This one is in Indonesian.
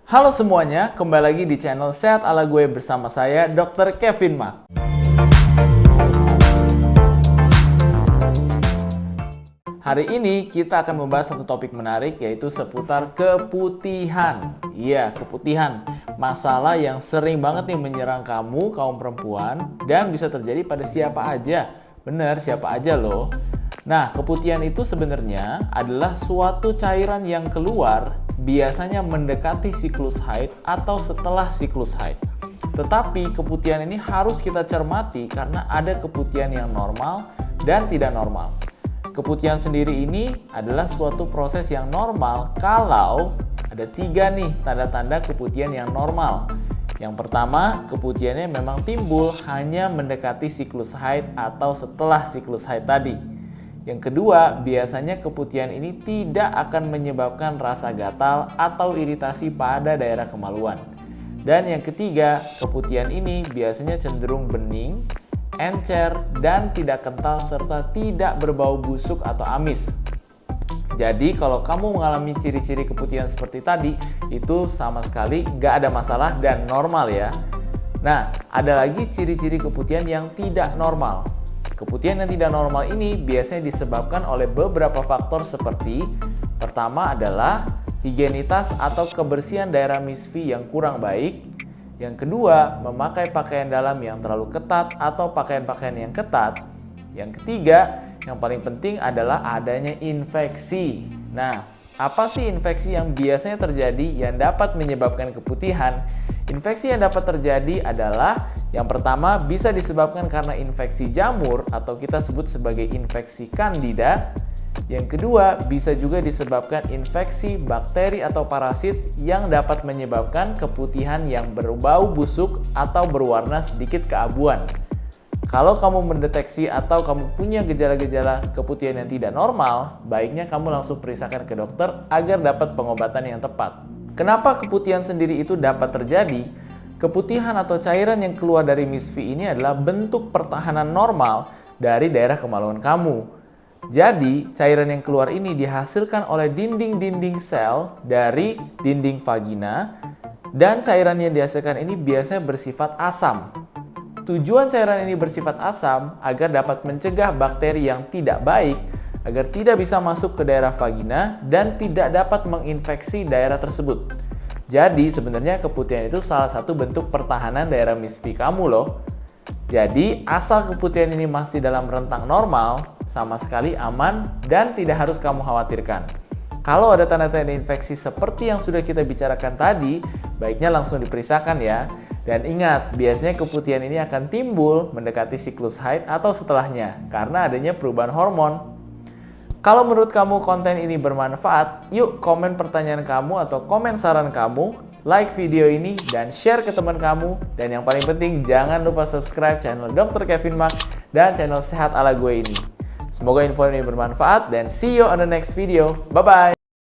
Halo semuanya, kembali lagi di channel Sehat Ala Gue bersama saya, Dr. Kevin Mak. Hari ini kita akan membahas satu topik menarik, yaitu seputar keputihan. Iya, keputihan. Masalah yang sering banget nih menyerang kamu, kaum perempuan, dan bisa terjadi pada siapa aja. Bener, siapa aja loh. Nah, keputihan itu sebenarnya adalah suatu cairan yang keluar biasanya mendekati siklus haid atau setelah siklus haid. Tetapi keputihan ini harus kita cermati karena ada keputihan yang normal dan tidak normal. Keputihan sendiri ini adalah suatu proses yang normal kalau ada 3 nih tanda-tanda keputihan yang normal. Yang pertama, keputihannya memang timbul hanya mendekati siklus haid atau setelah siklus haid tadi. Yang kedua, biasanya keputihan ini tidak akan menyebabkan rasa gatal atau iritasi pada daerah kemaluan. Dan yang ketiga, keputihan ini biasanya cenderung bening, encer, dan tidak kental serta tidak berbau busuk atau amis. Jadi kalau kamu mengalami ciri-ciri keputihan seperti tadi, itu sama sekali nggak ada masalah dan normal ya. Nah, ada lagi ciri-ciri keputihan yang tidak normal. Keputihan yang tidak normal ini biasanya disebabkan oleh beberapa faktor seperti pertama adalah higienitas atau kebersihan daerah misfi yang kurang baik. Yang kedua, memakai pakaian dalam yang terlalu ketat atau pakaian-pakaian yang ketat. Yang ketiga, yang paling penting adalah adanya infeksi. Nah, apa sih infeksi yang biasanya terjadi yang dapat menyebabkan keputihan? Infeksi yang dapat terjadi adalah yang pertama bisa disebabkan karena infeksi jamur atau kita sebut sebagai infeksi kandida. Yang kedua bisa juga disebabkan infeksi bakteri atau parasit yang dapat menyebabkan keputihan yang berbau busuk atau berwarna sedikit keabuan. Kalau kamu mendeteksi atau kamu punya gejala-gejala keputihan yang tidak normal, baiknya kamu langsung periksakan ke dokter agar dapat pengobatan yang tepat. Kenapa keputihan sendiri itu dapat terjadi? Keputihan atau cairan yang keluar dari misfi ini adalah bentuk pertahanan normal dari daerah kemaluan kamu. Jadi, cairan yang keluar ini dihasilkan oleh dinding-dinding sel dari dinding vagina, dan cairan yang dihasilkan ini biasanya bersifat asam. Tujuan cairan ini bersifat asam agar dapat mencegah bakteri yang tidak baik agar tidak bisa masuk ke daerah vagina dan tidak dapat menginfeksi daerah tersebut. Jadi sebenarnya keputihan itu salah satu bentuk pertahanan daerah misfi kamu loh. Jadi asal keputihan ini masih dalam rentang normal, sama sekali aman dan tidak harus kamu khawatirkan. Kalau ada tanda-tanda infeksi seperti yang sudah kita bicarakan tadi, baiknya langsung diperiksakan ya. Dan ingat, biasanya keputihan ini akan timbul mendekati siklus haid atau setelahnya karena adanya perubahan hormon. Kalau menurut kamu konten ini bermanfaat, yuk komen pertanyaan kamu atau komen saran kamu, like video ini, dan share ke teman kamu. Dan yang paling penting, jangan lupa subscribe channel Dr. Kevin Mak dan channel Sehat Ala Gue ini. Semoga info ini bermanfaat dan see you on the next video. Bye-bye!